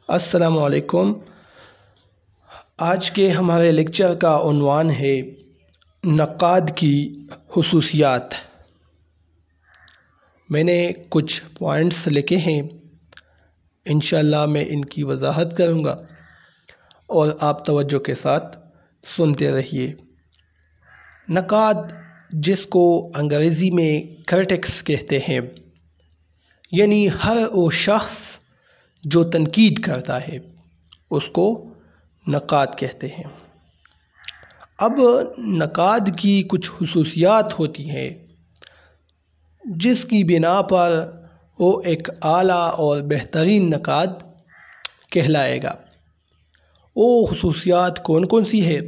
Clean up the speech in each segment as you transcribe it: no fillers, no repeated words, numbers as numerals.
السلام علیکم۔ آج کے ہمارے لیکچر کا عنوان ہے نقاد کی خصوصیات۔ میں نے کچھ پوائنٹس لکھے ہیں، انشاءاللہ میں ان کی وضاحت کروں گا اور آپ توجہ کے ساتھ سنتے رہیے۔ نقاد، جس کو انگریزی میں کرٹکس کہتے ہیں، یعنی ہر وہ شخص جو تنقید کرتا ہے اس کو نقاد کہتے ہیں۔ اب نقاد کی کچھ خصوصیات ہوتی ہیں جس کی بنا پر وہ ایک اعلیٰ اور بہترین نقاد کہلائے گا۔ وہ خصوصیات کون کون سی ہے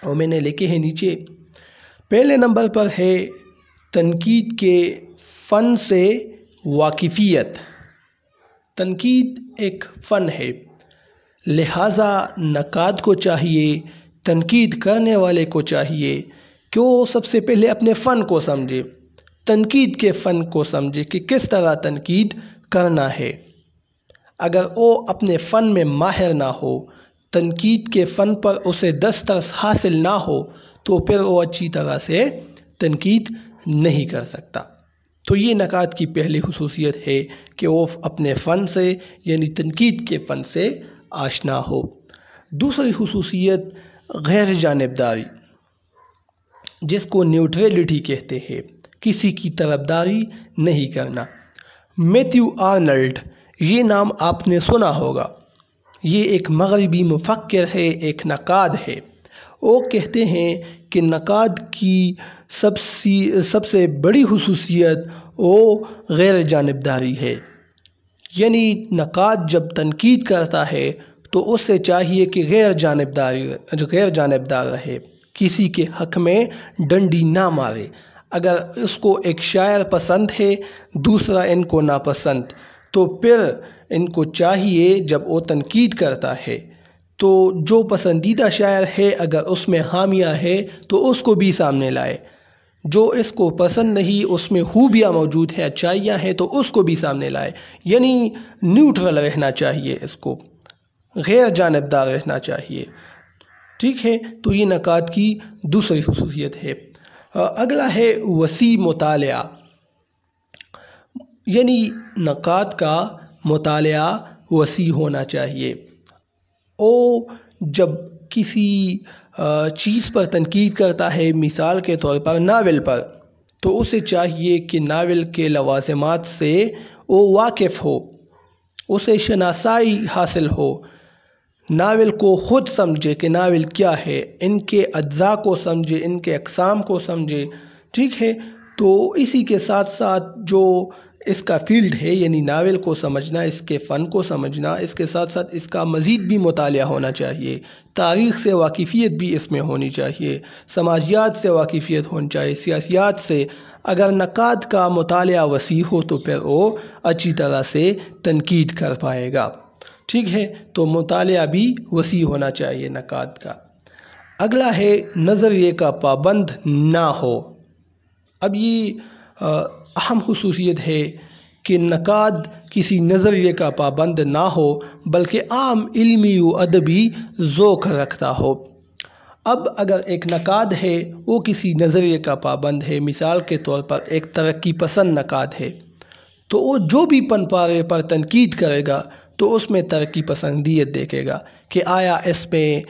وہ میں نے لکھے ہیں نیچے۔ پہلے نمبر پر ہے تنقید کے فن سے واقفیت۔ تنقید ایک فن ہے، لہٰذا نقاد کو چاہیے، تنقید کرنے والے کو چاہیے کہ وہ سب سے پہلے اپنے فن کو سمجھے، تنقید کے فن کو سمجھے کہ کس طرح تنقید کرنا ہے۔ اگر وہ اپنے فن میں ماہر نہ ہو، تنقید کے فن پر اسے دسترس حاصل نہ ہو، تو پھر وہ اچھی طرح سے تنقید نہیں کر سکتا۔ تو یہ نقاد کی پہلی خصوصیت ہے کہ وہ اپنے فن سے یعنی تنقید کے فن سے آشنا ہو۔ دوسری خصوصیت غیر جانبداری، جس کو نیوٹریلٹی کہتے ہیں، کسی کی طرفداری نہیں کرنا۔ میتھیو آرنلڈ، یہ نام آپ نے سنا ہوگا، یہ ایک مغربی مفکر ہے، ایک نقاد ہے۔ وہ کہتے ہیں کہ نقاد کی سب سے بڑی خصوصیت وہ غیر جانبداری ہے، یعنی نقاد جب تنقید کرتا ہے تو اس سے چاہیے کہ غیر جانبدار رہے، کسی کے حق میں ڈنڈی نہ مارے۔ اگر اس کو ایک شاعر پسند ہے، دوسرا ان کو ناپسند، تو پھر ان کو چاہیے جب وہ تنقید کرتا ہے تو جو پسندیدہ شاعر ہے اگر اس میں خامیاں ہے تو اس کو بھی سامنے لائے، جو اس کو پسند نہیں اس میں خوبیاں موجود ہیں، اچھائیاں ہیں، تو اس کو بھی سامنے لائے۔ یعنی نیوٹرل رہنا چاہیے، اس کو غیر جانبدار رہنا چاہیے۔ ٹھیک ہے، تو یہ نقاد کی دوسری خصوصیت ہے۔ اگلا ہے وسیع مطالعہ، یعنی نقاد کا مطالعہ وسیع ہونا چاہیے۔ وہ جب کسی چیز پر تنقید کرتا ہے، مثال کے طور پر ناول پر، تو اسے چاہیے کہ ناول کے لوازمات سے وہ واقف ہو، اسے شناسائی حاصل ہو، ناول کو خود سمجھے کہ ناول کیا ہے، ان کے اجزاء کو سمجھے، ان کے اقسام کو سمجھے۔ ٹھیک ہے، تو اسی کے ساتھ ساتھ جو اس کا فیلڈ ہے، یعنی ناول کو سمجھنا، اس کے فن کو سمجھنا، اس کے ساتھ ساتھ اس کا مزید بھی مطالعہ ہونا چاہیے، تاریخ سے واقفیت بھی اس میں ہونی چاہیے، سماجیات سے واقفیت ہونی چاہیے، سیاسیات سے۔ اگر نقاد کا مطالعہ وسیع ہو تو پھر وہ اچھی طرح سے تنقید کر پائے گا۔ ٹھیک ہے، تو مطالعہ بھی وسیع ہونا چاہیے نقاد کا۔ اگلا ہے نظریے کا پابند نہ ہو۔ اب یہ اہم خصوصیت ہے کہ نقاد کسی نظریے کا پابند نہ ہو بلکہ عام علمی و ادبی ذوق رکھتا ہو۔ اب اگر ایک نقاد ہے وہ کسی نظریے کا پابند ہے، مثال کے طور پر ایک ترقی پسند نقاد ہے، تو وہ جو بھی پن پارے پر تنقید کرے گا تو اس میں ترقی پسندیت دیکھے گا کہ آیا اس میں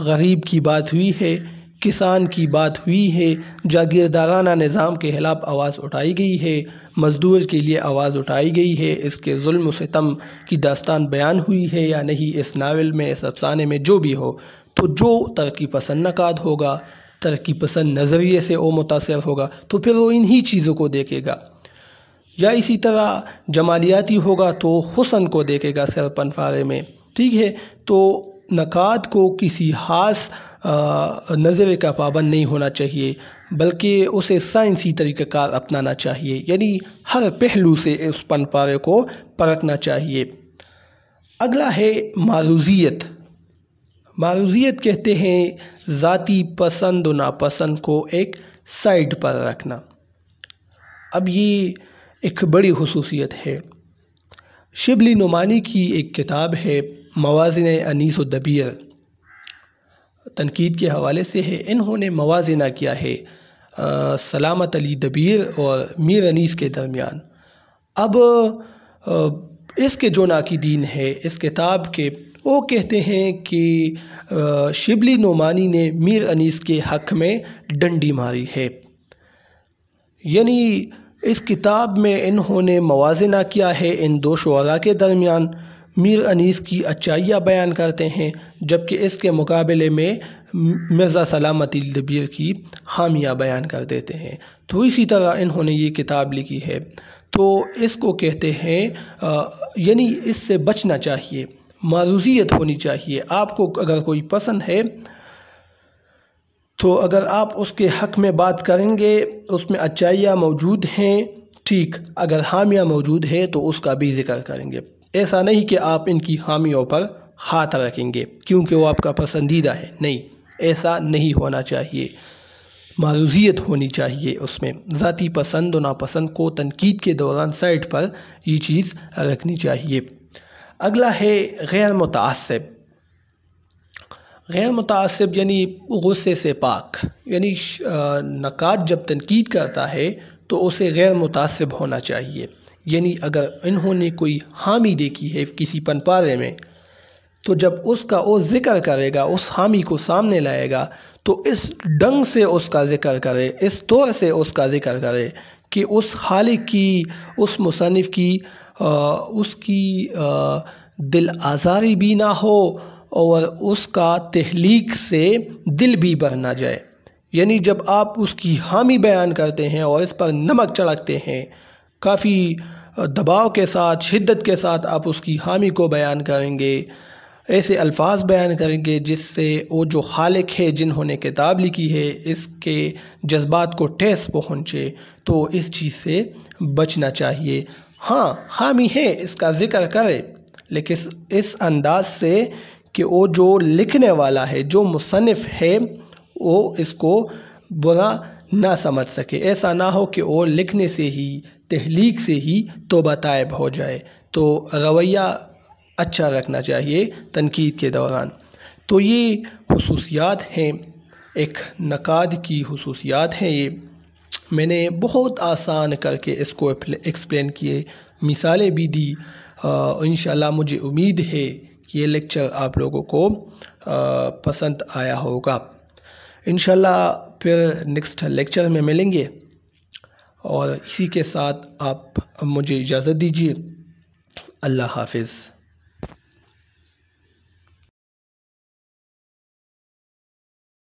غریب کی بات ہوئی ہے، کسان کی بات ہوئی ہے، جاگیردارانہ نظام کے خلاف آواز اٹھائی گئی ہے، مزدور کے لیے آواز اٹھائی گئی ہے، اس کے ظلم و ستم کی داستان بیان ہوئی ہے یا نہیں، اس ناول میں، اس افسانے میں جو بھی ہو۔ تو جو ترقی پسند نقاد ہوگا، ترقی پسند نظریے سے وہ متاثر ہوگا تو پھر وہ انہی چیزوں کو دیکھے گا۔ یا اسی طرح جمالیاتی ہوگا تو حسن کو دیکھے گا سر پن پارے میں۔ ٹھیک ہے، تو نقاد کو کسی خاص نظریے کا پابند نہیں ہونا چاہیے بلکہ اسے سائنسی طریقہ کار اپنانا چاہیے، یعنی ہر پہلو سے اس پن پارے کو پرکھنا چاہیے۔ اگلا ہے معروضیت۔ معروضیت کہتے ہیں ذاتی پسند و ناپسند کو ایک سائڈ پر رکھنا۔ اب یہ ایک بڑی خصوصیت ہے، شبلی نعمانی کی ایک کتاب ہے موازن انیس الدبیر، تنقید کے حوالے سے ہے۔ انہوں نے موازنہ کیا ہے سلامت علی دبیر اور میر انیس کے درمیان۔ اب اس کے جو ناقدین ہے اس کتاب کے، وہ کہتے ہیں کہ شبلی نعمانی نے میر انیس کے حق میں ڈنڈی ماری ہے، یعنی اس کتاب میں انہوں نے موازنہ کیا ہے ان دو شعراء کے درمیان۔ میر انیس کی اچائیاں بیان کرتے ہیں جبکہ اس کے مقابلے میں مرزا سلامت علی دبیر کی خامیاں بیان کر دیتے ہیں۔ تو اسی طرح انہوں نے یہ کتاب لکھی ہے، تو اس کو کہتے ہیں یعنی اس سے بچنا چاہیے، معروضیت ہونی چاہیے۔ آپ کو اگر کوئی پسند ہے تو اگر آپ اس کے حق میں بات کریں گے، اس میں اچائیاں موجود ہیں، ٹھیک، اگر خامیاں موجود ہے تو اس کا بھی ذکر کریں گے۔ ایسا نہیں کہ آپ ان کی خامیوں پر ہاتھ رکھیں گے کیونکہ وہ آپ کا پسندیدہ ہے، نہیں، ایسا نہیں ہونا چاہیے۔ معروضیت ہونی چاہیے، اس میں ذاتی پسند و ناپسند کو تنقید کے دوران سائڈ پر یہ چیز رکھنی چاہیے۔ اگلا ہے غیر متعصب۔ غیر متعصب یعنی غصے سے پاک، یعنی نقاد جب تنقید کرتا ہے تو اسے غیر متعصب ہونا چاہیے۔ یعنی اگر انہوں نے کوئی خامی دیکھی ہے کسی پن پارے میں تو جب اس کا وہ ذکر کرے گا، اس خامی کو سامنے لائے گا تو اس ڈنگ سے اس کا ذکر کرے، اس طور سے اس کا ذکر کرے کہ اس خالق کی، اس مصنف کی اس کی دل آزاری بھی نہ ہو اور اس کا تخلیق سے دل بھی بھر نہ جائے۔ یعنی جب آپ اس کی خامی بیان کرتے ہیں اور اس پر نمک چھڑکتے ہیں، کافی دباؤ کے ساتھ، شدت کے ساتھ آپ اس کی خامی کو بیان کریں گے، ایسے الفاظ بیان کریں گے جس سے وہ جو خالق ہے، جنہوں نے کتاب لکھی ہے، اس کے جذبات کو ٹھیس پہنچے، تو اس چیز سے بچنا چاہیے۔ ہاں، خامی ہے، اس کا ذکر کرے، لیکن اس انداز سے کہ وہ جو لکھنے والا ہے، جو مصنف ہے، وہ اس کو برا نہ سمجھ سکے۔ ایسا نہ ہو کہ وہ لکھنے سے ہی، تخلیق سے ہی توبہ طائب ہو جائے۔ تو رویہ اچھا رکھنا چاہیے تنقید کے دوران۔ تو یہ خصوصیات ہیں، ایک نقاد کی خصوصیات ہیں۔ یہ میں نے بہت آسان کر کے اس کو ایکسپلین کیے، مثالیں بھی دی۔ انشاءاللہ مجھے امید ہے کہ یہ لیکچر آپ لوگوں کو پسند آیا ہوگا۔ انشاءاللہ پھر نیکسٹ لیکچر میں ملیں گے، اور اسی کے ساتھ آپ مجھے اجازت دیجیے۔ اللہ حافظ۔